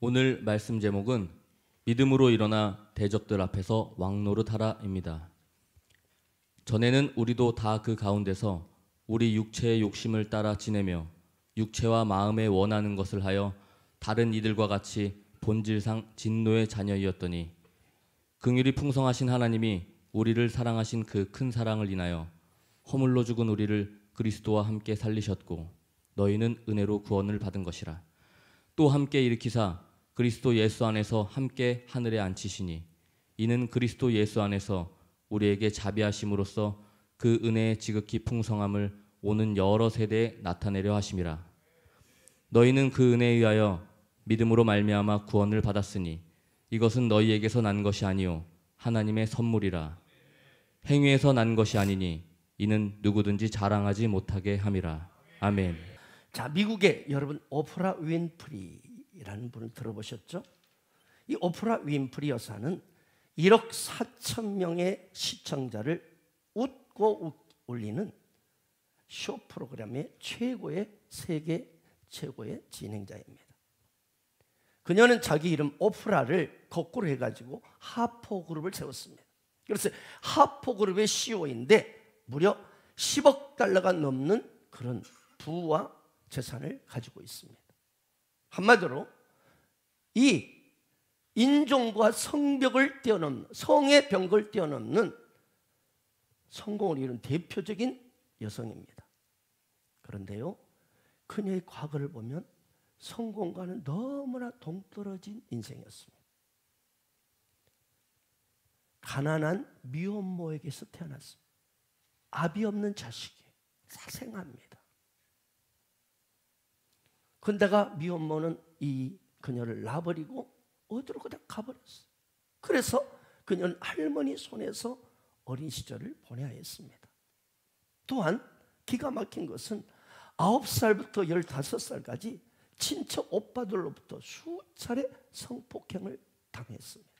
오늘 말씀 제목은 믿음으로 일어나 대적들 앞에서 왕노릇하라입니다. 전에는 우리도 다 그 가운데서 우리 육체의 욕심을 따라 지내며 육체와 마음에 원하는 것을 하여 다른 이들과 같이 본질상 진노의 자녀이었더니 긍휼이 풍성하신 하나님이 우리를 사랑하신 그 큰 사랑을 인하여 허물로 죽은 우리를 그리스도와 함께 살리셨고 너희는 은혜로 구원을 받은 것이라. 또 함께 일으키사 그리스도 예수 안에서 함께 하늘에 앉히시니 이는 그리스도 예수 안에서 우리에게 자비하심으로써 그 은혜의 지극히 풍성함을 오는 여러 세대에 나타내려 하심이라. 너희는 그 은혜에 의하여 믿음으로 말미암아 구원을 받았으니 이것은 너희에게서 난 것이 아니요 하나님의 선물이라. 행위에서 난 것이 아니니 이는 누구든지 자랑하지 못하게 함이라. 아멘. 자, 미국에 여러분 오프라 윈프리라는 분을 들어보셨죠? 이 오프라 윈프리 여사는 1억 4천 명의 시청자를 웃고 올리는 쇼 프로그램의 세계 최고의 진행자입니다. 그녀는 자기 이름 오프라를 거꾸로 해가지고 하포 그룹을 세웠습니다. 그래서 하포 그룹의 CEO인데 무려 10억 달러가 넘는 그런 부와 재산을 가지고 있습니다. 한마디로 이 인종과 성벽을 뛰어넘는, 성의 벽을 뛰어넘는 성공을 이룬 대표적인 여성입니다. 그런데요, 그녀의 과거를 보면 성공과는 너무나 동떨어진 인생이었습니다. 가난한 미혼모에게서 태어났습니다. 아비 없는 자식이 사생아입니다. 근데가 미혼모는 이 그녀를 놔버리고 어디로 그냥 가버렸어요. 그래서 그녀는 할머니 손에서 어린 시절을 보내야 했습니다. 또한 기가 막힌 것은 9살부터 15살까지 친척 오빠들로부터 수차례 성폭행을 당했습니다.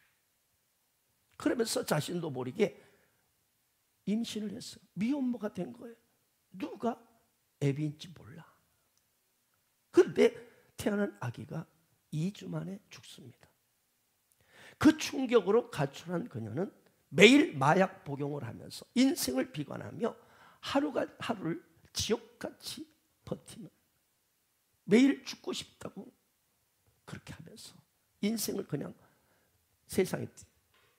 그러면서 자신도 모르게 임신을 했어요. 미혼모가 된 거예요. 누가 애비인지 몰라. 그런데 태어난 아기가 2주 만에 죽습니다. 그 충격으로 가출한 그녀는 매일 마약 복용을 하면서 인생을 비관하며 하루를 지옥같이 버티며 매일 죽고 싶다고 그렇게 하면서 인생을 그냥 세상에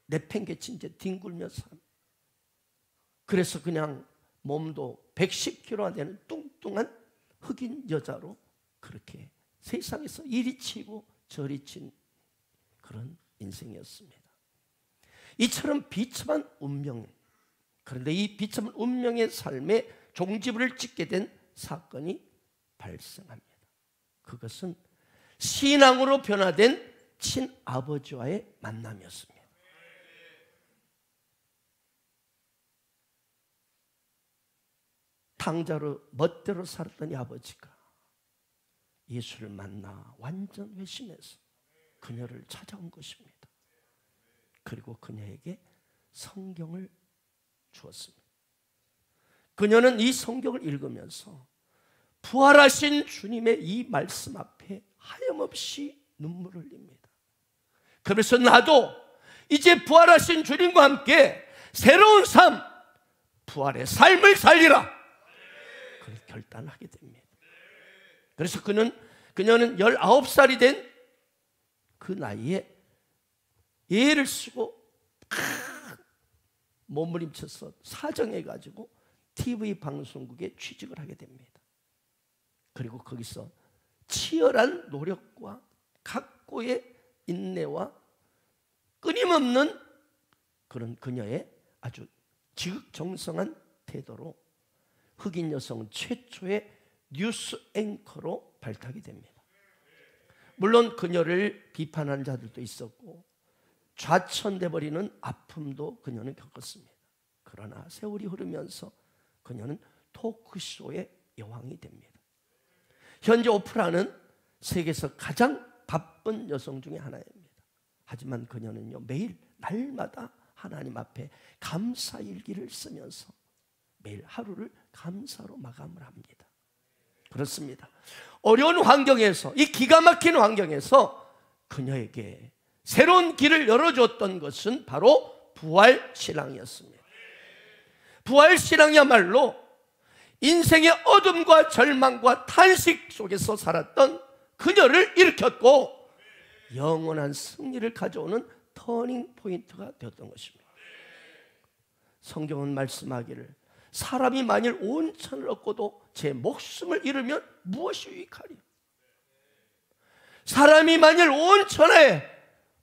내팽개친 채 뒹굴며 삽니다. 그래서 그냥 몸도 110kg가 되는 뚱뚱한 흑인 여자로 그렇게 세상에서 이리 치고 저리 친 그런 인생이었습니다. 이처럼 비참한 운명, 그런데 이 비참한 운명의 삶에 종지부를 찍게 된 사건이 발생합니다. 그것은 신앙으로 변화된 친아버지와의 만남이었습니다. 탕자로 멋대로 살았던 이 아버지가 예수를 만나 완전 회심해서 그녀를 찾아온 것입니다. 그리고 그녀에게 성경을 주었습니다. 그녀는 이 성경을 읽으면서 부활하신 주님의 이 말씀 앞에 하염없이 눈물을 흘립니다. 그래서 나도 이제 부활하신 주님과 함께 새로운 삶, 부활의 삶을 살리라, 그걸 결단하게 됩니다. 그래서 그녀는 19살이 된 그 나이에 애를 쓰고 몸부림쳐서 사정해가지고 TV 방송국에 취직을 하게 됩니다. 그리고 거기서 치열한 노력과 각고의 인내와 끊임없는 그런 그녀의 아주 지극정성한 태도로 흑인 여성 최초의 뉴스 앵커로 발탁이 됩니다. 물론 그녀를 비판하는 자들도 있었고 좌천돼버리는 아픔도 그녀는 겪었습니다. 그러나 세월이 흐르면서 그녀는 토크쇼의 여왕이 됩니다. 현재 오프라는 세계에서 가장 바쁜 여성 중에 하나입니다. 하지만 그녀는요, 매일 날마다 하나님 앞에 감사일기를 쓰면서 매일 하루를 감사로 마감을 합니다. 그렇습니다. 어려운 환경에서, 이 기가 막힌 환경에서 그녀에게 새로운 길을 열어줬던 것은 바로 부활신앙이었습니다. 부활신앙이야말로 인생의 어둠과 절망과 탄식 속에서 살았던 그녀를 일으켰고 영원한 승리를 가져오는 터닝 포인트가 되었던 것입니다. 성경은 말씀하기를 사람이 만일 온 천을 얻고도 제 목숨을 잃으면 무엇이 유익하리요? 사람이 만일 온 천하에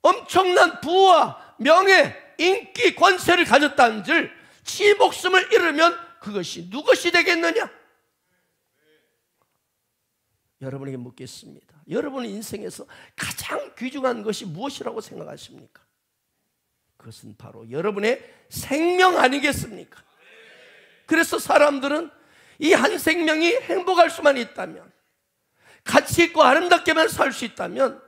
엄청난 부와 명예, 인기, 권세를 가졌다는즉 지 목숨을 잃으면 그것이 누것이 되겠느냐? 여러분에게 묻겠습니다. 여러분의 인생에서 가장 귀중한 것이 무엇이라고 생각하십니까? 그것은 바로 여러분의 생명 아니겠습니까? 그래서 사람들은 이 한 생명이 행복할 수만 있다면, 가치 있고 아름답게만 살 수 있다면,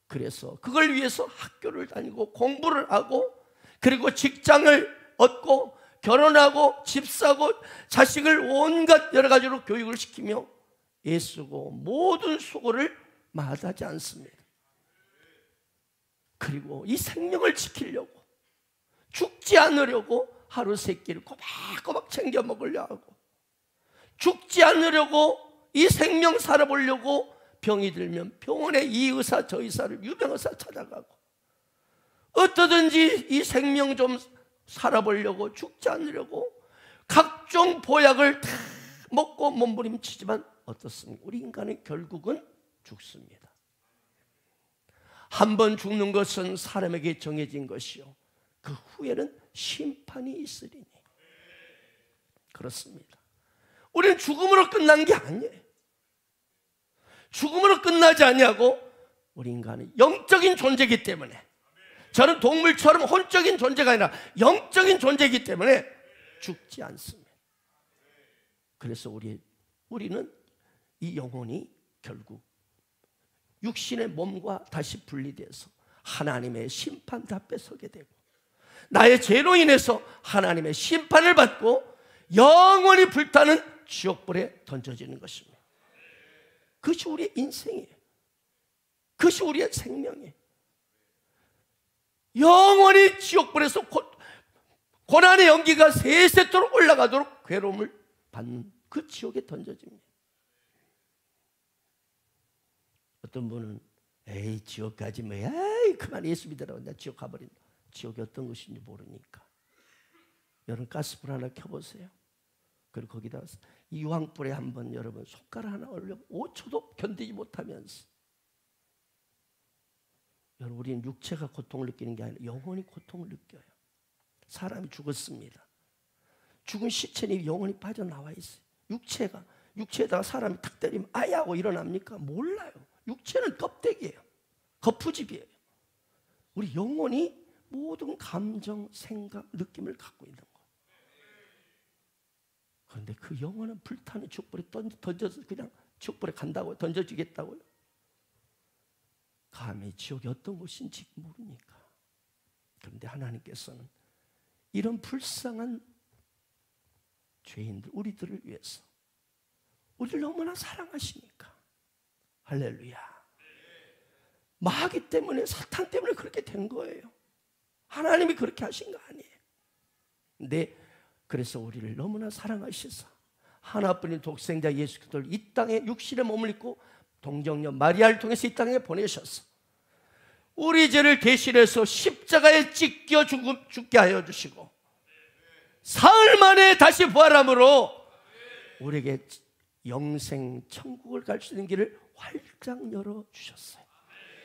그래서 그걸 위해서 학교를 다니고 공부를 하고 그리고 직장을 얻고 결혼하고 집 사고 자식을 온갖 여러 가지로 교육을 시키며 애쓰고 모든 수고를 마다하지 않습니다. 그리고 이 생명을 지키려고, 죽지 않으려고 하루 세 끼를 꼬박꼬박 챙겨 먹으려 하고, 죽지 않으려고 이 생명 살아보려고 병이 들면 병원에 이 의사 저 의사를 유명의사 찾아가고, 어떠든지 이 생명 좀 살아보려고, 죽지 않으려고 각종 보약을 다 먹고 몸부림치지만 어떻습니까? 우리 인간은 결국은 죽습니다. 한 번 죽는 것은 사람에게 정해진 것이요 그 후에는 심판이 있으리니. 그렇습니다. 우리는 죽음으로 끝난 게 아니에요. 죽음으로 끝나지 아니하고 우리 인간은 영적인 존재이기 때문에, 저는 동물처럼 혼적인 존재가 아니라 영적인 존재이기 때문에 죽지 않습니다. 그래서 우리는 이 영혼이 결국 육신의 몸과 다시 분리돼서 하나님의 심판 앞에 서게 되고, 나의 죄로 인해서 하나님의 심판을 받고 영원히 불타는 지옥불에 던져지는 것입니다. 그것이 우리의 인생이에요. 그것이 우리의 생명이에요. 영원히 지옥불에서 고난의 연기가 세세토록 올라가도록 괴로움을 받는 그 지옥에 던져집니다. 어떤 분은 에이 지옥까지 뭐, 에이 그만 예수 믿으라고 나 지옥 가버린다. 지옥이 어떤 것인지 모르니까 여러분 가스불 하나 켜보세요. 그리고 거기다 이 유황불에 한번 여러분 손가락 하나 올려 5초도 견디지 못하면서, 여러분 우리는 육체가 고통을 느끼는 게 아니라 영혼이 고통을 느껴요. 사람이 죽었습니다. 죽은 시체는 영혼이 빠져나와 있어요. 육체에다가 사람이 탁 때리면 아야 하고 일어납니까? 몰라요. 육체는 껍데기예요. 거푸집이에요. 우리 영혼이 모든 감정, 생각, 느낌을 갖고 있는 거. 그런데 그 영혼은 불타는 지옥불에 던져서 그냥 지옥불에 간다고요? 던져지겠다고요? 감히 지옥이 어떤 곳인지 모르니까. 그런데 하나님께서는 이런 불쌍한 죄인들, 우리들을 위해서 우리를 너무나 사랑하시니까, 할렐루야, 마귀 때문에, 사탄 때문에 그렇게 된 거예요. 하나님이 그렇게 하신 거 아니에요. 근데 그래서 우리를 너무나 사랑하셔서 하나뿐인 독생자 예수 그리스도를 이 땅에 육신의 몸을 입고 동정녀 마리아를 통해서 이 땅에 보내셔서 우리 죄를 대신해서 십자가에 찢겨 죽게 하여 주시고 사흘 만에 다시 부활함으로 우리에게 영생 천국을 갈 수 있는 길을 활짝 열어주셨어요.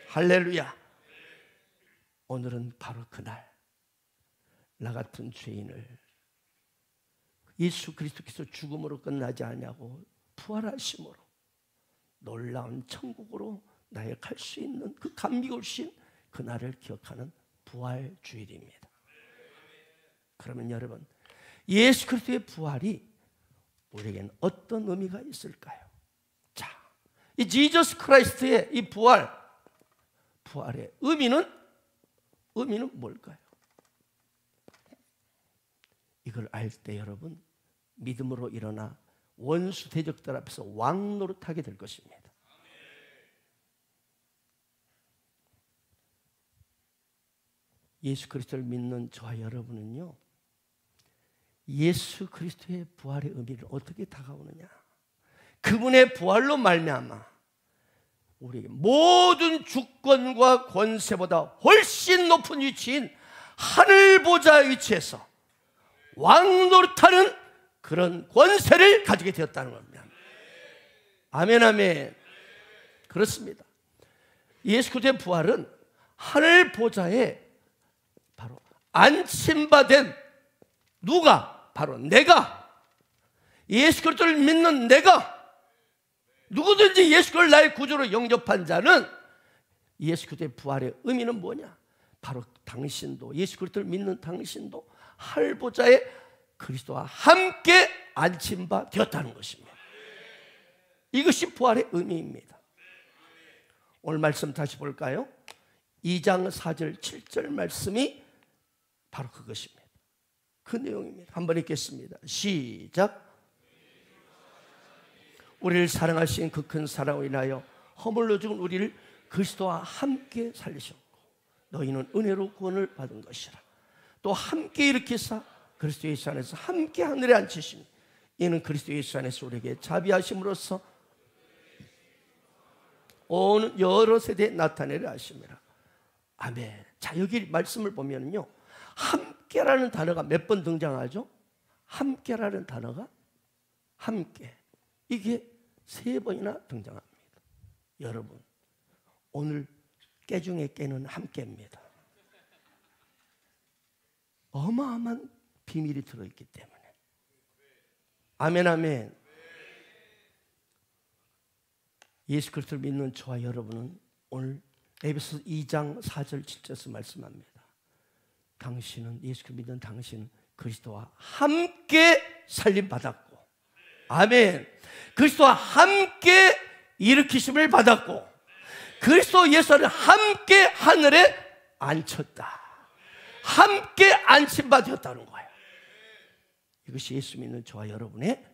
할렐루야. 오늘은 바로 그날 나 같은 죄인을 예수 그리스도께서 죽음으로 끝나지 않냐고 부활하심으로 놀라운 천국으로 나의 갈 수 있는 그 감미로우신 그날을 기억하는 부활주일입니다. 그러면 여러분, 예수 그리스도의 부활이 우리에게는 어떤 의미가 있을까요? 자, 이 지저스 크라이스트의 이 부활의 의미는 뭘까요? 이걸 알 때 여러분, 믿음으로 일어나 원수 대적들 앞에서 왕 노릇하게 될 것입니다. 예수 그리스도를 믿는 저와 여러분은요, 예수 그리스도의 부활의 의미를 어떻게 다가오느냐? 그분의 부활로 말미암아 우리에게 모든 주권과 권세보다 훨씬 높은 위치인 하늘 보좌의 위치에서 왕노릇하는 그런 권세를 가지게 되었다는 겁니다. 아멘, 아멘. 그렇습니다. 예수 그리스도의 부활은 하늘 보좌에 바로 안침받은 누가? 바로 내가, 예수 그리스도를 믿는 내가, 누구든지 예수 그리스도를 나의 구주로 영접한 자는 예수 그리스도의 부활의 의미는 뭐냐? 바로 당신도, 예수 그리스도를 믿는 당신도 하늘 보좌에 그리스도와 함께 안침바 되었다는 것입니다. 이것이 부활의 의미입니다. 오늘 말씀 다시 볼까요? 2장 4절 7절 말씀이 바로 그것입니다. 그 내용입니다. 한번 읽겠습니다. 시작. 우리를 사랑하신 그 큰 사랑으로 인하여 허물로 죽은 우리를 그리스도와 함께 살리셨고 너희는 은혜로 구원을 받은 것이라. 또 함께 일으키사 그리스도 예수 안에서 함께 하늘에 앉히시니 이는 그리스도 예수 안에서 우리에게 자비하심으로써 온 여러 세대에 나타내려 하심이라. 아멘. 자, 여기 말씀을 보면요, 함께라는 단어가 몇 번 등장하죠? 함께라는 단어가 함께, 이게 3번이나 등장합니다. 여러분, 오늘 깨 중에 깨는 함께입니다. 어마어마한 비밀이 들어있기 때문에. 아멘, 아멘. 예수 그리스도를 믿는 저와 여러분은 오늘 에베소서 2장 4절 7절에서 말씀합니다. 당신은, 예수 그리스도를 믿는 당신은 그리스도와 함께 살림받았고, 아멘, 그리스도와 함께 일으키심을 받았고, 그리스도 예수를 함께 하늘에 앉혔다. 함께 안침받았다는 거예요. 이것이 예수 믿는 저와 여러분의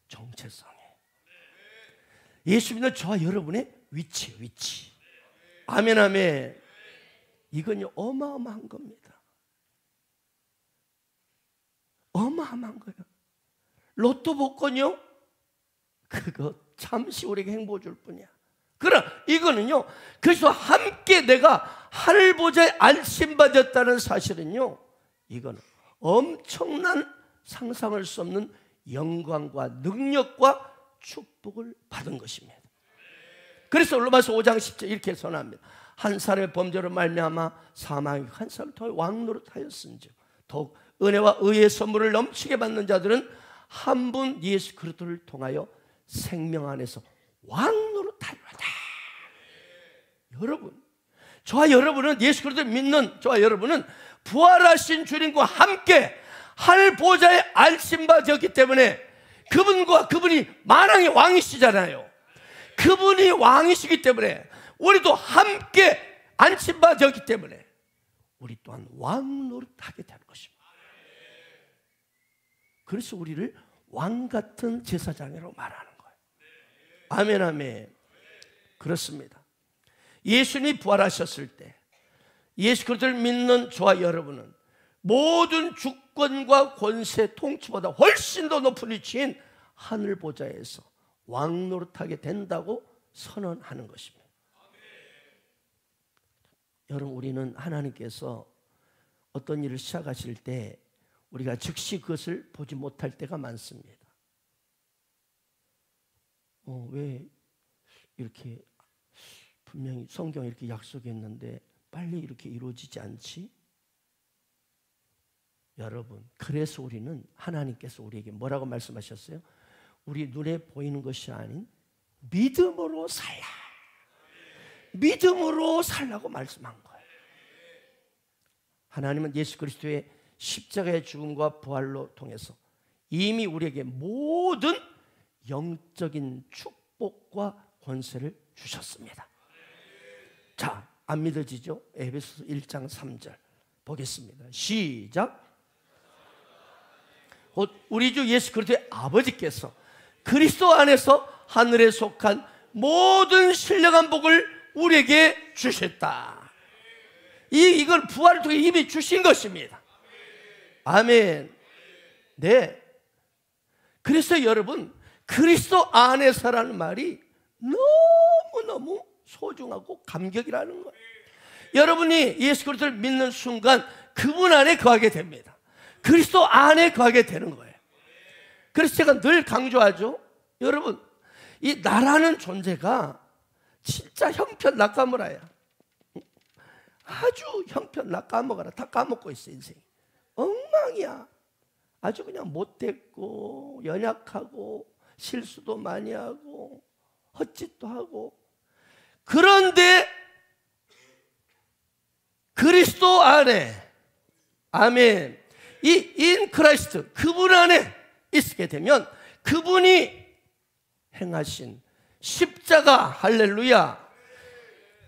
정체성이에요. 예수 믿는 저와 여러분의 위치. 아멘, 아멘. 이건요, 어마어마한 겁니다. 어마어마한 거예요. 로또 복권요, 그거 잠시 우리에게 행복 줄 뿐이야. 그러나 이거는요, 그리스도와 함께 내가 하늘 보좌에 안심받았다는 사실은요, 이거는 엄청난 상상할 수 없는 영광과 능력과 축복을 받은 것입니다. 그래서 로마서 5장 10절 이렇게 선언합니다. 한 사람의 범죄로 말미암아 사망이 한 사람을 통해 왕노릇하였은즉 더욱 은혜와 의의 선물을 넘치게 받는 자들은 한 분 예수 그리스도를 통하여 생명 안에서 왕노릇하리로다. 여러분, 저와 여러분은, 예수 그리스도를 믿는 저와 여러분은 부활하신 주님과 함께 하늘 보좌에 안심받았기 때문에, 그분이 만왕의 왕이시잖아요. 그분이 왕이시기 때문에 우리도 함께 안심받았기 때문에 우리 또한 왕노릇하게 되는 것입니다. 그래서 우리를 왕같은 제사장이라고 말하는 거예요. 아멘, 아멘. 그렇습니다. 예수님이 부활하셨을 때 예수 그리스도를 믿는 저와 여러분은 모든 주권과 권세, 통치보다 훨씬 더 높은 위치인 하늘 보좌에서 왕노릇하게 된다고 선언하는 것입니다. 여러분, 우리는 하나님께서 어떤 일을 시작하실 때 우리가 즉시 그것을 보지 못할 때가 많습니다. 왜 이렇게 분명히 성경에 이렇게 약속했는데 빨리 이렇게 이루어지지 않지? 여러분, 그래서 우리는, 하나님께서 우리에게 뭐라고 말씀하셨어요? 우리 눈에 보이는 것이 아닌 믿음으로 살라. 믿음으로 살라고 말씀한 거예요. 하나님은 예수 그리스도의 십자가의 죽음과 부활로 통해서 이미 우리에게 모든 영적인 축복과 권세를 주셨습니다. 자, 안 믿어지죠? 에베소서 1장 3절 보겠습니다. 시작. 곧 우리 주 예수 그리스도의 아버지께서 그리스도 안에서 하늘에 속한 모든 신령한 복을 우리에게 주셨다. 이걸 부활을 통해 이미 주신 것입니다. 아멘. 네. 그래서 여러분, 그리스도 안에서라는 말이 너무너무 소중하고 감격이라는 거예요. 여러분이 예수 그리스도를 믿는 순간 그분 안에 거하게 됩니다. 그리스도 안에 거하게 되는 거예요. 그래서 제가 늘 강조하죠. 여러분, 이 나라는 존재가 진짜 형편 낙가무라야. 아주 형편 낙가먹어라. 다 까먹고 있어, 인생이. 엉망이야. 아주 그냥 못됐고 연약하고 실수도 많이 하고 헛짓도 하고. 그런데 그리스도 안에, 아멘, 이 인 크라이스트, 그분 안에 있게 되면 그분이 행하신 십자가, 할렐루야,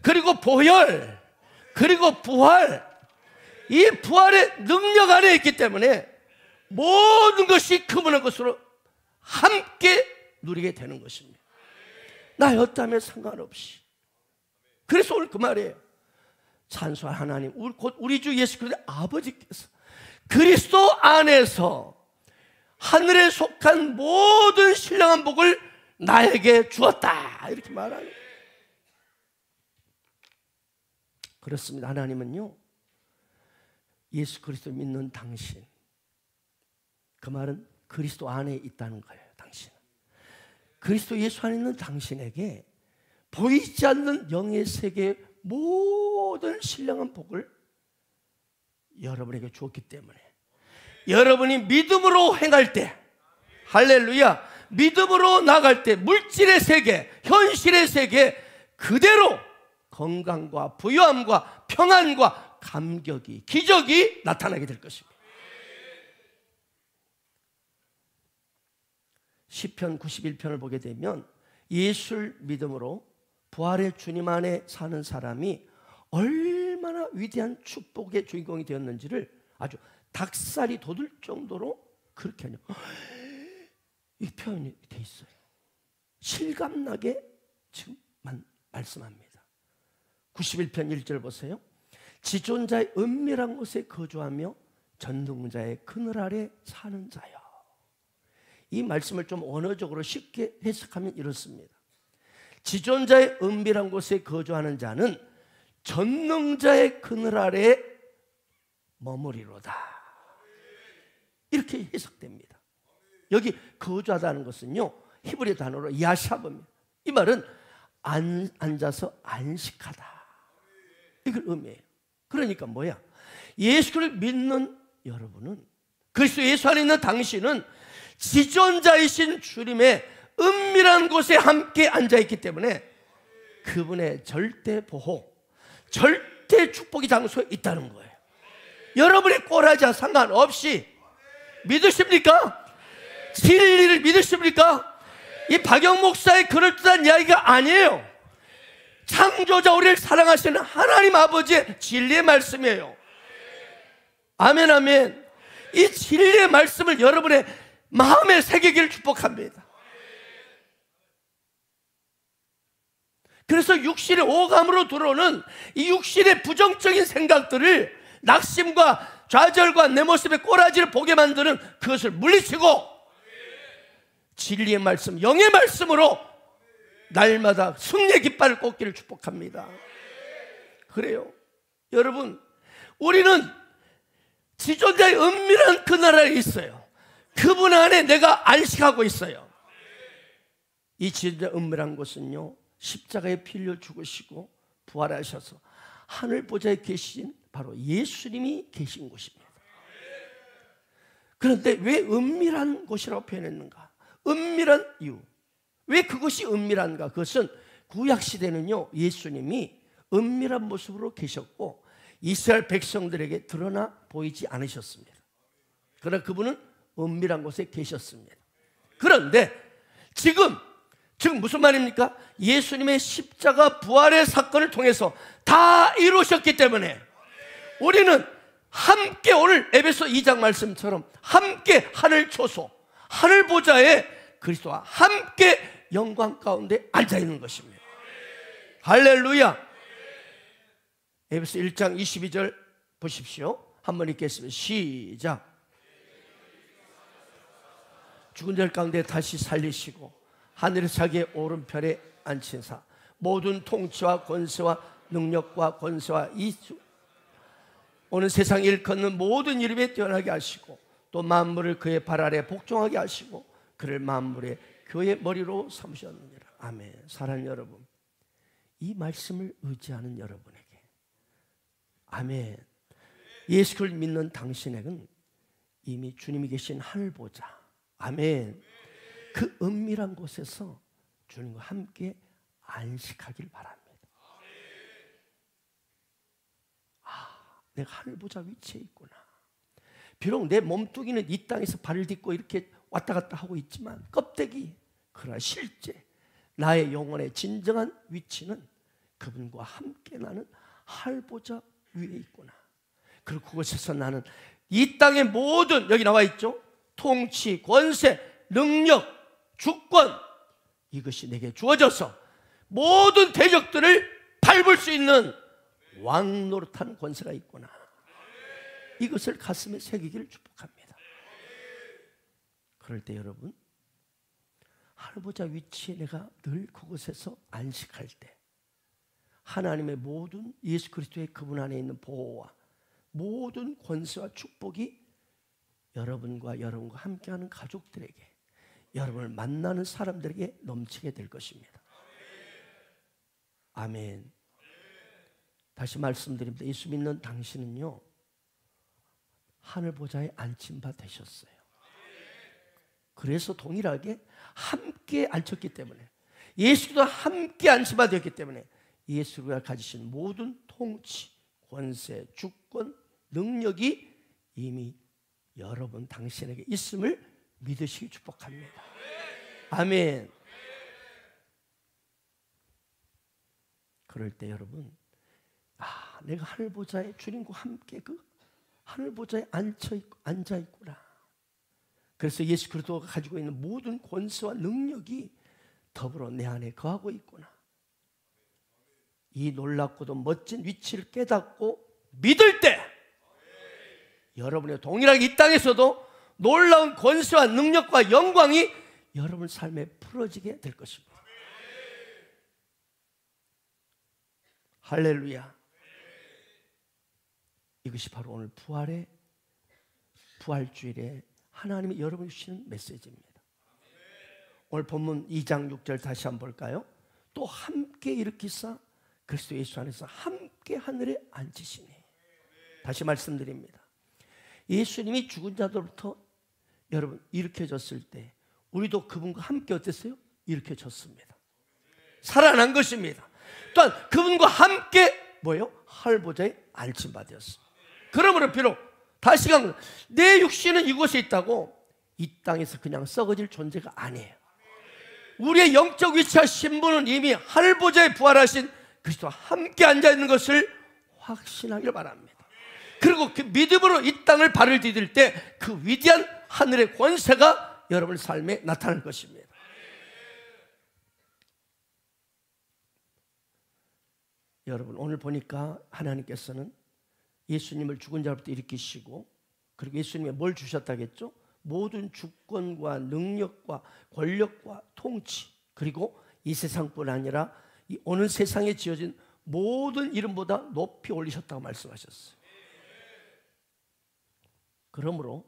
그리고 보혈, 그리고 부활, 이 부활의 능력 안에 있기 때문에 모든 것이 그분의 것으로 함께 누리게 되는 것입니다. 나였다면 상관없이. 그래서 오늘 그 말이에요. 찬송할 하나님, 곧 우리 주 예수 그리스도의 아버지께서 그리스도 안에서 하늘에 속한 모든 신령한 복을 나에게 주었다, 이렇게 말하는. 그렇습니다. 하나님은요, 예수 그리스도 믿는 당신, 그 말은 그리스도 안에 있다는 거예요. 당신은 그리스도 예수 안에 있는 당신에게 보이지 않는 영의 세계의 모든 신령한 복을 여러분에게 주었기 때문에 여러분이 믿음으로 행할 때, 할렐루야, 믿음으로 나갈 때 물질의 세계, 현실의 세계 그대로 건강과 부유함과 평안과 감격이, 기적이 나타나게 될 것입니다. 시편 91편을 보게 되면 예수를 믿음으로 부활의 주님 안에 사는 사람이 얼마나 위대한 축복의 주인공이 되었는지를 아주 닭살이 돋을 정도로 그렇게 하냐, 이 표현이 돼 있어요. 실감나게 지금 말씀합니다. 91편 1절 보세요. 지존자의 은밀한 곳에 거주하며 전능자의 그늘 아래 사는 자여. 이 말씀을 좀 언어적으로 쉽게 해석하면 이렇습니다. 지존자의 은밀한 곳에 거주하는 자는 전능자의 그늘 아래 머무리로다, 이렇게 해석됩니다. 여기 거주하다는 것은요, 히브리 단어로 야샤브입니다. 이 말은 앉아서 안식하다, 이걸 의미해요. 그러니까 뭐야? 예수를 믿는 여러분은, 그리스도 예수 안에 있는 당신은 지존자이신 주님의 은밀한 곳에 함께 앉아있기 때문에 그분의 절대 보호, 절대 축복의 장소에 있다는 거예요. 여러분의 꼬라지와 상관없이. 믿으십니까? 진리를 믿으십니까? 이 박영 목사의 그럴듯한 이야기가 아니에요. 창조자 우리를 사랑하시는 하나님 아버지의 진리의 말씀이에요. 아멘, 아멘. 이 진리의 말씀을 여러분의 마음에 새기기를 축복합니다. 그래서 육신의 오감으로 들어오는 이 육신의 부정적인 생각들을, 낙심과 좌절과 내 모습의 꼬라지를 보게 만드는 그것을 물리치고 진리의 말씀, 영의 말씀으로 날마다 승리의 깃발을 꽂기를 축복합니다. 그래요. 여러분, 우리는 지존자의 은밀한 그 나라에 있어요. 그분 안에 내가 안식하고 있어요. 이 지존자의 은밀한 곳은요, 십자가에 피 흘려 죽으시고 부활하셔서 하늘 보좌에 계신 바로 예수님이 계신 곳입니다. 그런데 왜 은밀한 곳이라고 표현했는가? 은밀한 이유, 왜 그것이 은밀한가? 그것은 구약시대는요, 예수님이 은밀한 모습으로 계셨고 이스라엘 백성들에게 드러나 보이지 않으셨습니다. 그러나 그분은 은밀한 곳에 계셨습니다. 그런데 지금 무슨 말입니까? 예수님의 십자가 부활의 사건을 통해서 다 이루셨기 때문에 우리는 함께, 오늘 에베소 2장 말씀처럼 함께 하늘 초소, 하늘 보좌에 그리스도와 함께 영광 가운데 앉아 있는 것입니다. 할렐루야. 에베소 1장 22절 보십시오. 한번 읽겠습니다. 시작. 죽은 자들 가운데 다시 살리시고 하늘의 자기의 오른편에 앉힌사 모든 통치와 권세와 능력과 권세와 오는 세상 일컫는 모든 이름에 뛰어나게 하시고 또 만물을 그의 발 아래 복종하게 하시고 그를 만물의 그의 머리로 삼으셨느니라. 아멘. 사랑하는 여러분, 이 말씀을 의지하는 여러분에게 아멘. 예수 그리스도를 믿는 당신에게는 이미 주님이 계신 하늘 보좌 아멘. 그 은밀한 곳에서 주님과 함께 안식하길 바랍니다. 내가 하늘 보좌 위치에 있구나. 비록 내 몸뚱이는 이 땅에서 발을 딛고 이렇게 왔다 갔다 하고 있지만 껍데기, 그러나 실제 나의 영혼의 진정한 위치는 그분과 함께 나는 하늘 보좌 위에 있구나. 그리고 그곳에서 나는 이 땅의 모든, 여기 나와 있죠, 통치, 권세, 능력, 주권, 이것이 내게 주어져서 모든 대적들을 밟을 수 있는 왕 노릇하는 권세가 있구나. 이것을 가슴에 새기기를 축복합니다. 그럴 때 여러분, 하늘 보좌 위치에 내가 늘 그곳에서 안식할 때 하나님의 모든 예수 그리스도의 그분 안에 있는 보호와 모든 권세와 축복이 여러분과 함께하는 가족들에게, 여러분을 만나는 사람들에게 넘치게 될 것입니다. 아멘. 다시 말씀드립니다. 예수 믿는 당신은요, 하늘 보좌에 앉힌 바 되셨어요. 그래서 동일하게 함께 앉혔기 때문에, 예수도 함께 앉힌 바 되었기 때문에 예수가 가지신 모든 통치, 권세, 주권, 능력이 이미 여러분 당신에게 있음을 믿으시기 축복합니다. 아멘. 그럴 때 여러분, 내가 하늘 보좌에 주님과 함께 그 하늘 보좌에 앉아 있구나. 그래서 예수 그리스도가 가지고 있는 모든 권세와 능력이 더불어 내 안에 거하고 있구나. 이 놀랍고도 멋진 위치를 깨닫고 믿을 때 여러분의 동일하게 이 땅에서도 놀라운 권세와 능력과 영광이 여러분 삶에 풀어지게 될 것입니다. 할렐루야. 이것이 바로 오늘 부활주일에 하나님이 여러분이 주시는 메시지입니다. 오늘 본문 2장 6절 다시 한번 볼까요? 또 함께 일으키사 그리스도 예수 안에서 함께 하늘에 앉으시니. 다시 말씀드립니다. 예수님이 죽은 자들로부터 여러분 일으켜졌을 때 우리도 그분과 함께 어땠어요? 일으켜졌습니다. 살아난 것입니다. 또한 그분과 함께 뭐예요? 하늘 보좌에 앉힌 바 되었습니다. 그러므로 비록 다시 내 육신은 이곳에 있다고 이 땅에서 그냥 썩어질 존재가 아니에요. 우리의 영적 위치와 신분은 이미 하늘 보좌에 부활하신 그리스도와 함께 앉아있는 것을 확신하기를 바랍니다. 그리고 그 믿음으로 이 땅을 발을 디딜 때 그 위대한 하늘의 권세가 여러분 삶에 나타날 것입니다. 여러분, 오늘 보니까 하나님께서는 예수님을 죽은 자로부터 일으키시고, 그리고 예수님이 뭘 주셨다겠죠? 모든 주권과 능력과 권력과 통치, 그리고 이 세상뿐 아니라 이 오는 세상에 지어진 모든 이름보다 높이 올리셨다고 말씀하셨어요. 그러므로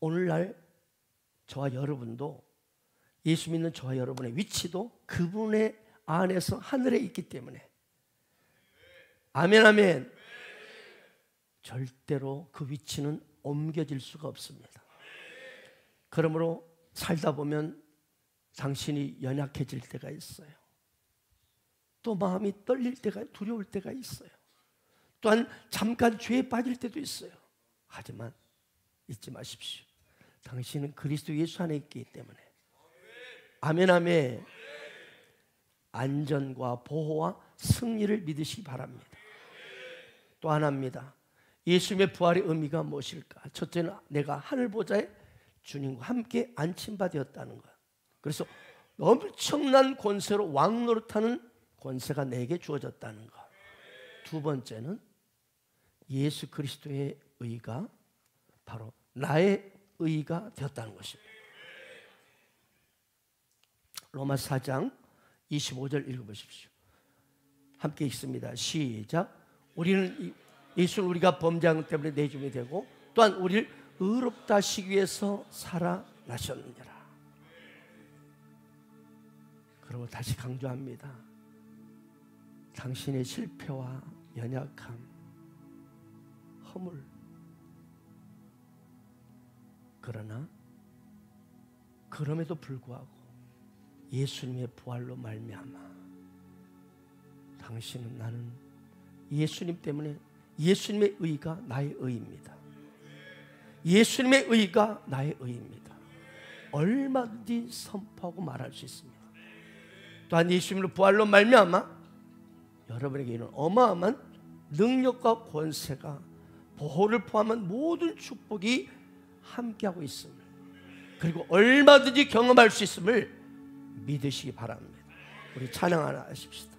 오늘날 저와 여러분도, 예수 믿는 저와 여러분의 위치도 그분의 안에서 하늘에 있기 때문에, 아멘 아멘, 절대로 그 위치는 옮겨질 수가 없습니다. 그러므로 살다 보면 당신이 연약해질 때가 있어요. 또 마음이 떨릴 때가, 두려울 때가 있어요. 또한 잠깐 죄에 빠질 때도 있어요. 하지만 잊지 마십시오. 당신은 그리스도 예수 안에 있기 때문에, 아멘 아멘, 안전과 보호와 승리를 믿으시기 바랍니다. 또 하나입니다. 예수님의 부활의 의미가 무엇일까? 첫째는 내가 하늘 보좌에 주님과 함께 앉힌 바 되었다는 것. 그래서 엄청난 권세로 왕 노릇하는 권세가 내게 주어졌다는 것. 두 번째는 예수 그리스도의 의가 바로 나의 의가 되었다는 것입니다. 로마 4장 25절 읽어보십시오. 함께 읽습니다. 시작. 우리는 예수를 우리가 범죄한 때문에 내줌이 되고 또한 우리를 의롭다 하시기 위해서 살아나셨느니라. 그리고 다시 강조합니다. 당신의 실패와 연약함, 허물, 그러나 그럼에도 불구하고 예수님의 부활로 말미암아 당신은, 나는 예수님 때문에, 예수님의 의가 나의 의입니다. 예수님의 의가 나의 의입니다. 얼마든지 선포하고 말할 수 있습니다. 또한 예수님의 부활로 말미암아 여러분에게 이런 어마어마한 능력과 권세가, 보호를 포함한 모든 축복이 함께하고 있음을, 그리고 얼마든지 경험할 수 있음을 믿으시기 바랍니다. 우리 찬양 하나 하십시다.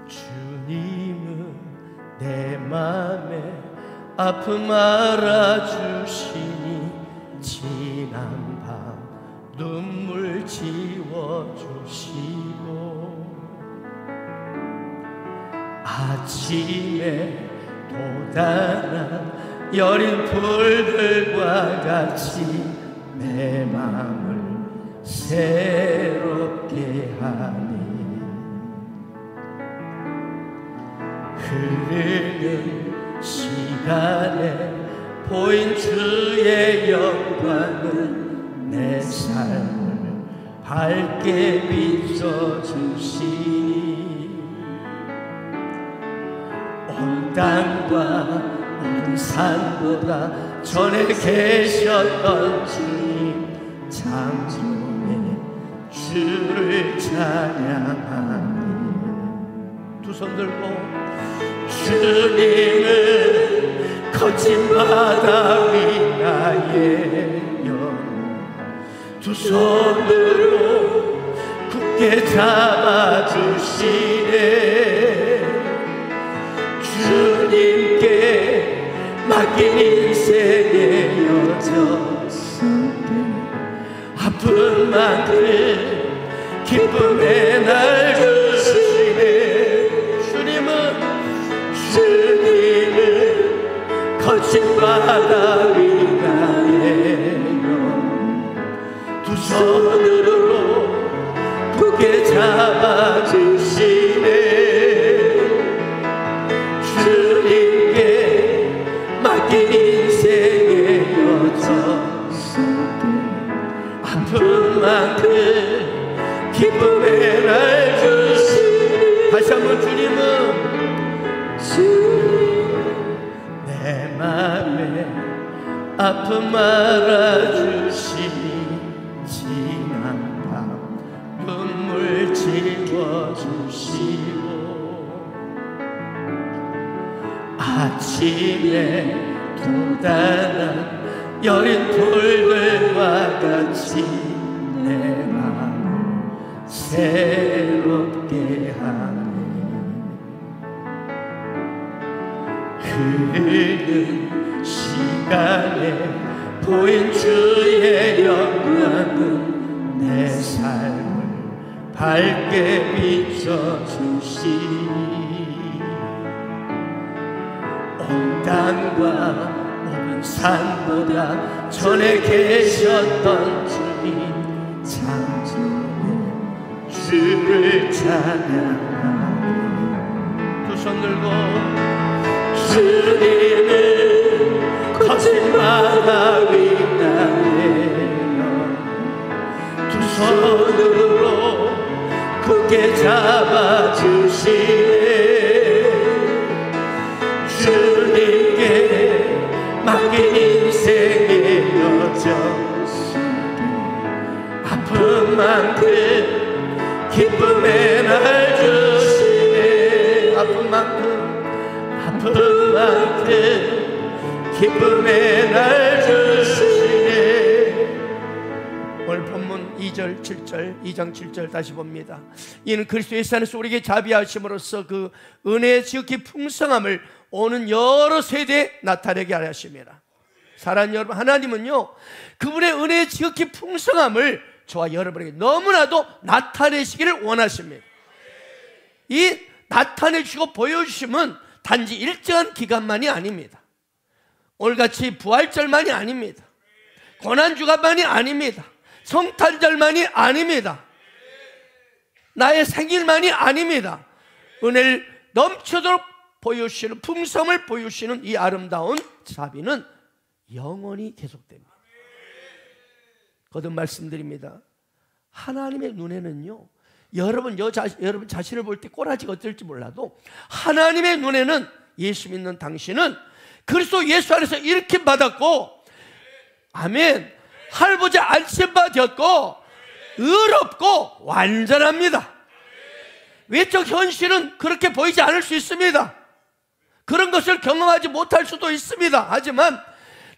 주님은 내 맘에 아픔 알아주시니 지난 밤 눈물 지워주시고 아침에 돋아난 여린 풀들과 같이 내 마음을 새롭게 하니 흐르는 시간에 보인 주의 영광은 내 삶을 밝게 비춰주시니 온 땅과 온 산보다 전에 계셨던 주님 창조의 주를 찬양하니 두 손 들고 주님은 거친 바다 위 나의 영 두 손으로 굳게 잡아주시네 주님께 맡긴 인생의 여정 속에 아픈 만큼 기쁨의 날 주시네 주님은 거친 바다 위 나의 영 두 손으로 굳게 잡아주시네 주님께 맡긴 인생의 여정 속에 아픈 만큼 기쁨의 날 주시네 다시 한번 주님은 내 맘에 아픔 알아주시니 지난 밤 눈물 지워주시고 아침에 돋아난 여린 풀들과 같이 내 마음을 새롭게 하네 흐르는 시간에 보인 주의 영광은 내 삶을 밝게 비춰주시니 온 땅과 온 산보다 전에 계셨던 주님 창조의 주를 찬양하니 두 손 들고 주님은 거친 바다 위 나의 영 두 손으로 굳게 잡아주시네 주님께 맡긴 인생의 여정 속에 아픈 만큼 기쁨의 날 주시네 아픈 만큼 기쁨의 날 주시네 오늘 오늘 본문 2절 7절 2장 7절 다시 봅니다. 이는 그리스도 예수 안에서 우리에게 자비하심으로써 그 은혜의 지극히 풍성함을 오는 여러 세대에 나타내게 하심이라. 사랑하는 여러분, 하나님은요 그분의 은혜의 지극히 풍성함을 저와 여러분에게 너무나도 나타내시기를 원하십니다. 이 나타내주시고 보여주심은 단지 일정한 기간만이 아닙니다. 오늘같이 부활절만이 아닙니다. 고난주간만이 아닙니다. 성탄절만이 아닙니다. 나의 생일만이 아닙니다. 은혜를 넘쳐도록 보여주시는, 풍성을 보여주시는 이 아름다운 자비는 영원히 계속됩니다. 거듭 말씀드립니다. 하나님의 눈에는요, 여러분 자신을 볼 때 꼬라지가 어떨지 몰라도 하나님의 눈에는 예수 믿는 당신은 그리스도 예수 안에서 일으킴 받았고, 아멘, 할아버지 안심바 되었고 의롭고 완전합니다. 외적 현실은 그렇게 보이지 않을 수 있습니다. 그런 것을 경험하지 못할 수도 있습니다. 하지만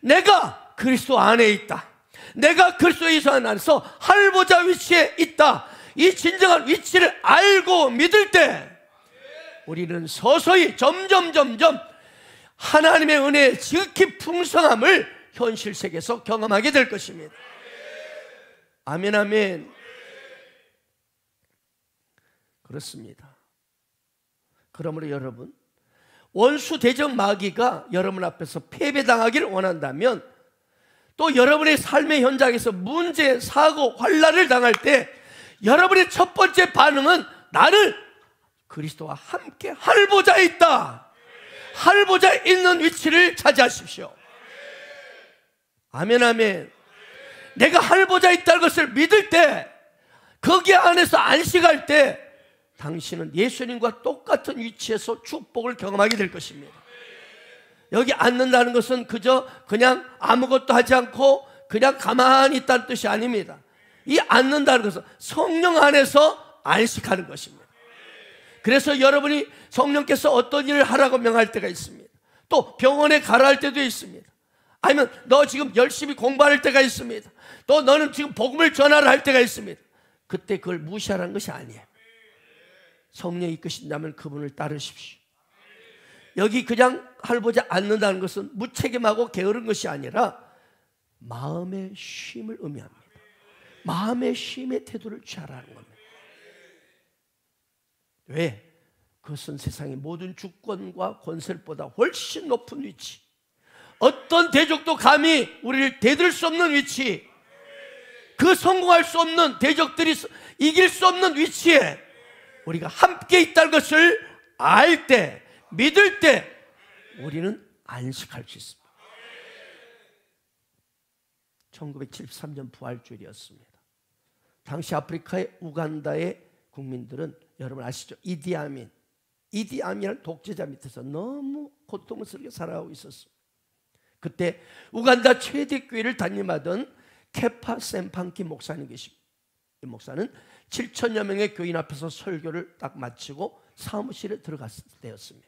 내가 그리스도 안에 있다, 내가 그리스도 예수 안에서 할보자 위치에 있다, 이 진정한 위치를 알고 믿을 때 우리는 서서히 점점 하나님의 은혜의 지극히 풍성함을 현실 세계에서 경험하게 될 것입니다. 아멘, 아멘. 그렇습니다. 그러므로 여러분, 원수 대적 마귀가 여러분 앞에서 패배당하기를 원한다면, 또 여러분의 삶의 현장에서 문제, 사고, 환난을 당할 때 여러분의 첫 번째 반응은 나는 그리스도와 함께 할보자에 있다, 할보자에 있는 위치를 차지하십시오. 아멘, 아멘. 내가 할보자에 있다는 것을 믿을 때, 거기 안에서 안식할 때 당신은 예수님과 똑같은 위치에서 축복을 경험하게 될 것입니다. 여기 앉는다는 것은 그냥 아무것도 하지 않고 그냥 가만히 있다는 뜻이 아닙니다. 이 앉는다는 것은 성령 안에서 안식하는 것입니다. 그래서 여러분이 성령께서 어떤 일을 하라고 명할 때가 있습니다. 또 병원에 가라 할 때도 있습니다. 아니면 너 지금 열심히 공부할 때가 있습니다. 또 너는 지금 복음을 전하라 할 때가 있습니다. 그때 그걸 무시하라는 것이 아니에요. 성령이 이끄신다면 그분을 따르십시오. 여기 그냥 할보자 앉는다는 것은 무책임하고 게으른 것이 아니라 마음의 쉼을 의미합니다. 마음의 쉼의 태도를 취하라는 겁니다. 왜? 그것은 세상의 모든 주권과 권세보다 훨씬 높은 위치, 어떤 대적도 감히 우리를 대들 수 없는 위치, 그 성공할 수 없는 대적들이 이길 수 없는 위치에 우리가 함께 있다는 것을 알 때, 믿을 때 우리는 안식할 수 있습니다. 1973년 부활주일이었습니다. 당시 아프리카의 우간다의 국민들은 여러분 아시죠? 이디아민이라는 독재자 밑에서 너무 고통스럽게 살아가고 있었습니다. 그때 우간다 최대 교회를 담임하던 케파 셈팡키 목사님 계십니다. 이 목사는 7천여 명의 교인 앞에서 설교를 딱 마치고 사무실에 들어갔을 때였습니다.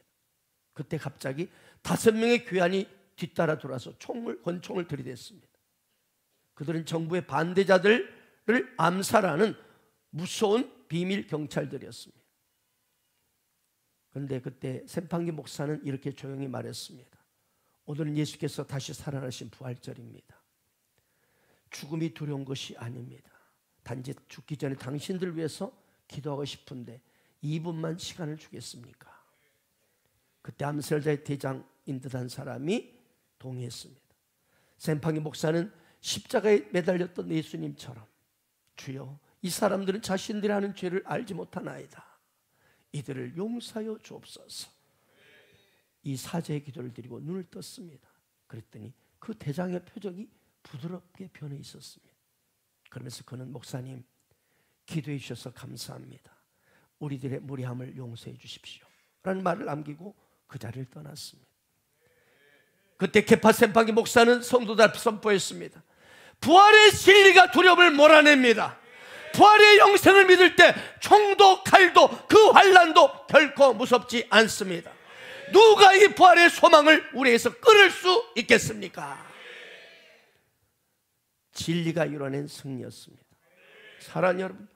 그때 갑자기 5명의 교환이 뒤따라 돌아서 권총을 들이댔습니다. 그들은 정부의 반대자들을 암살하는 무서운 비밀 경찰들이었습니다. 그런데 그때 셈팡기 목사는 이렇게 조용히 말했습니다. 오늘은 예수께서 다시 살아나신 부활절입니다. 죽음이 두려운 것이 아닙니다. 단지 죽기 전에 당신들 위해서 기도하고 싶은데 2분만 시간을 주겠습니까? 그때 암살자의 대장인 듯한 사람이 동의했습니다. 셈팡기 목사는 십자가에 매달렸던 예수님처럼, 주여, 이 사람들은 자신들이 하는 죄를 알지 못하나이다. 이들을 용서하여 주옵소서. 이 사제의 기도를 드리고 눈을 떴습니다. 그랬더니 그 대장의 표정이 부드럽게 변해 있었습니다. 그러면서 그는, 목사님, 기도해 주셔서 감사합니다. 우리들의 무리함을 용서해 주십시오 라는 말을 남기고 그 자리를 떠났습니다. 그때 케파 셈팡기 목사는 성도들 앞에 선포했습니다. 부활의 진리가 두려움을 몰아냅니다. 부활의 영생을 믿을 때 총도 칼도 그 환난도 결코 무섭지 않습니다. 누가 이 부활의 소망을 우리에게서 끊을 수 있겠습니까? 진리가 이뤄낸 승리였습니다. 사랑하는 여러분,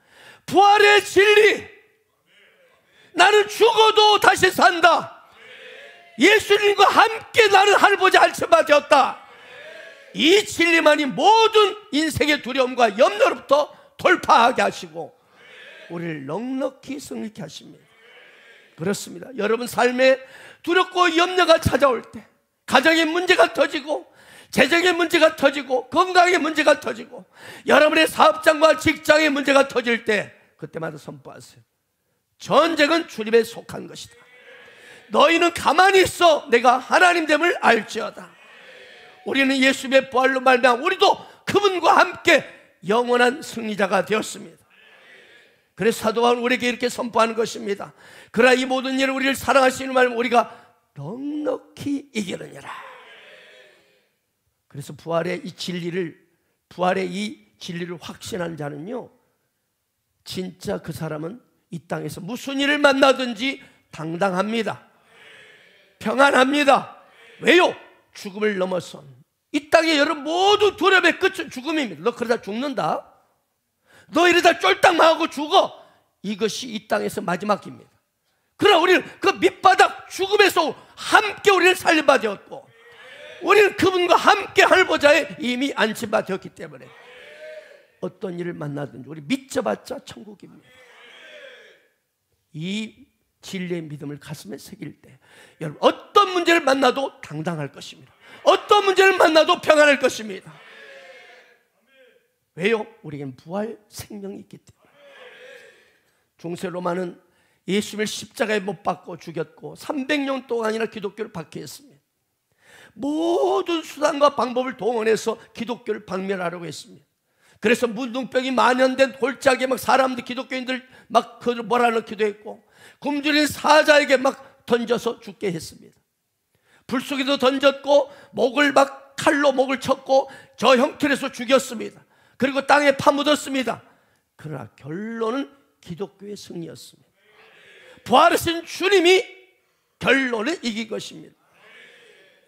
부활의 진리, 나는 죽어도 다시 산다, 예수님과 함께 나는 하늘보좌 앉혀바 되었다, 이 진리만이 모든 인생의 두려움과 염려로부터 돌파하게 하시고 우리를 넉넉히 승리케 하십니다. 그렇습니다. 여러분 삶에 두렵고 염려가 찾아올 때, 가정의 문제가 터지고 재정의 문제가 터지고 건강의 문제가 터지고 여러분의 사업장과 직장의 문제가 터질 때, 그때마다 선포하세요. 전쟁은 주님에 속한 것이다. 너희는 가만히 있어 내가 하나님됨을 알지어다. 우리는 예수님의 부활로 말미암아 우리도 그분과 함께 영원한 승리자가 되었습니다. 그래서 사도 바울은 우리에게 이렇게 선포하는 것입니다. 그러나 이 모든 일을 우리를 사랑하시는 말씀 우리가 넉넉히 이기느니라. 그래서 부활의 이 진리를 확신한 자는요, 진짜 그 사람은 이 땅에서 무슨 일을 만나든지 당당합니다. 평안합니다. 왜요? 죽음을 넘어선 이 땅에 여러분 모두 두려움의 끝은 죽음입니다. 너 그러다 죽는다, 너 이러다 쫄딱 망하고 죽어, 이것이 이 땅에서 마지막입니다. 그러나 우리는 그 밑바닥 죽음에서 함께 우리를 살림바 되었고 우리는 그분과 함께 하늘보좌에 이미 안침바 되었기 때문에 어떤 일을 만나든지 우리 믿져봤자 천국입니다. 이 진리의 믿음을 가슴에 새길 때 여러분 어떤 문제를 만나도 당당할 것입니다. 어떤 문제를 만나도 평안할 것입니다. 왜요? 우리에겐 부활 생명이 있기 때문에. 중세 로마는 예수님을 십자가에 못 박고 죽였고 300년 동안이나 기독교를 박해했습니다. 모든 수단과 방법을 동원해서 기독교를 박멸하려고 했습니다. 그래서 문둥병이 만연된 골짜기에 막 사람들, 기독교인들 막 그들 몰아넣기도 했고 굶주린 사자에게 막 던져서 죽게 했습니다. 불 속에도 던졌고 목을 막 칼로 목을 쳤고 저 형틀에서 죽였습니다. 그리고 땅에 파묻었습니다. 그러나 결론은 기독교의 승리였습니다. 부활하신 주님이 결론을 이긴 것입니다.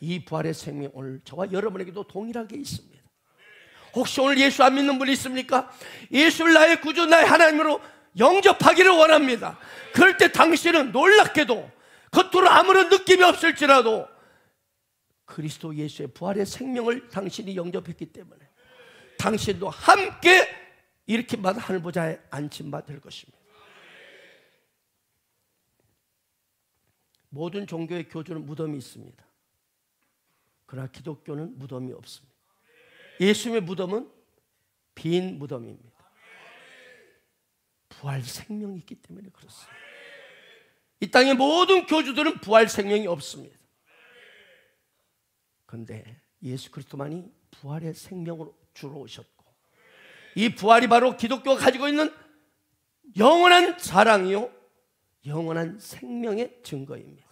이 부활의 생명이 오늘 저와 여러분에게도 동일하게 있습니다. 혹시 오늘 예수 안 믿는 분이 있습니까? 예수를 나의 구주, 나의 하나님으로 영접하기를 원합니다. 그럴 때 당신은 놀랍게도 겉으로 아무런 느낌이 없을지라도 그리스도 예수의 부활의 생명을 당신이 영접했기 때문에 당신도 함께 이렇게 받아 하늘보좌에 앉힌바 될 것입니다. 모든 종교의 교주는 무덤이 있습니다. 그러나 기독교는 무덤이 없습니다. 예수님의 무덤은 빈 무덤입니다. 부활 생명이 있기 때문에 그렇습니다. 이 땅의 모든 교주들은 부활 생명이 없습니다. 그런데 예수 그리스도만이 부활의 생명으로 주로 오셨고 이 부활이 바로 기독교가 가지고 있는 영원한 자랑이요 영원한 생명의 증거입니다.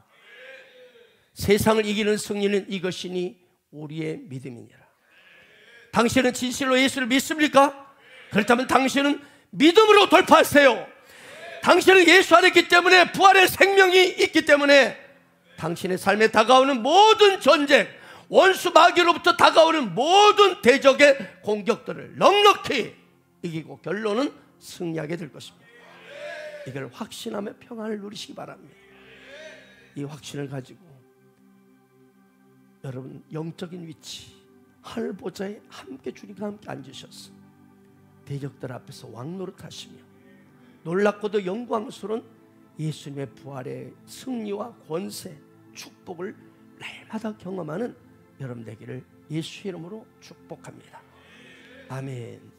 세상을 이기는 승리는 이것이니 우리의 믿음이니라. 당신은 진실로 예수를 믿습니까? 그렇다면 당신은 믿음으로 돌파하세요. 당신은 예수 안에 있기 때문에 부활의 생명이 있기 때문에 당신의 삶에 다가오는 모든 전쟁, 원수 마귀로부터 다가오는 모든 대적의 공격들을 넉넉히 이기고 결론은 승리하게 될 것입니다. 이걸 확신하며 평안을 누리시기 바랍니다. 이 확신을 가지고 여러분 영적인 위치 하늘보좌에 함께 주님과 함께 앉으셔서 대적들 앞에서 왕노릇하시며 놀랍고도 영광스러운 예수님의 부활의 승리와 권세, 축복을 날마다 경험하는 여러분 되기를 예수 이름으로 축복합니다. 아멘.